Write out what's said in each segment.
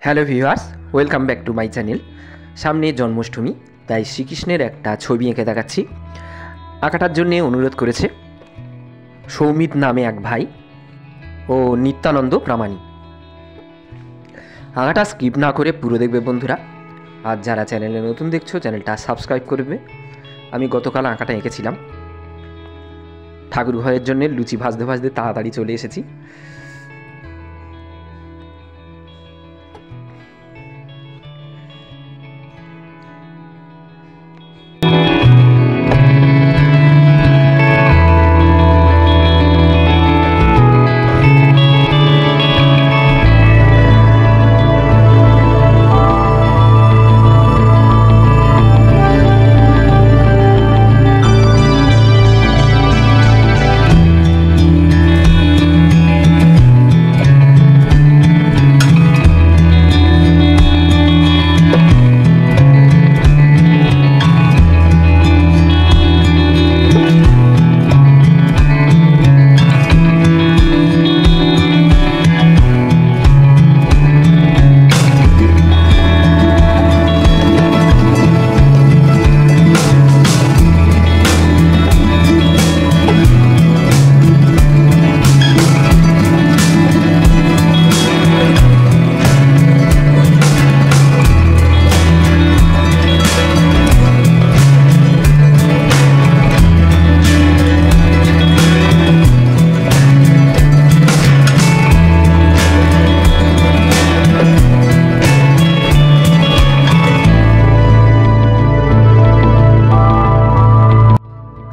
Hello viewers, welcome back to my channel. সামনে জন্মাষ্টমী, তাই শ্রীকৃষ্ণের একটা ছবি এঁকে দেখাচ্ছি। আঁকাটার জন্যে অনুরোধ করেছে সৌমিত নামে এক ভাই ও নিত্যানন্দ প্রামাণিক। আঁকাটা স্কিপ না করে পুরো দেখবে বন্ধুরা। আর যারা চ্যানেলে নতুন দেখছো, চ্যানেলটা সাবস্ক্রাইব করবে। আমি গতকাল আঁকাটা এঁকেছিলাম। ঠাকুর ঘরের জন্য লুচি ভাজতে ভাজতে তাড়াতাড়ি চলে এসেছি।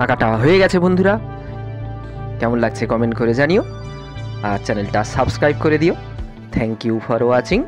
আঁকাটা হয়ে গেছে বন্ধুরা। কেমন লাগছে কমেন্ট করে জানিও, আর চ্যানেলটা সাবস্ক্রাইব করে দিও। Thank you for watching.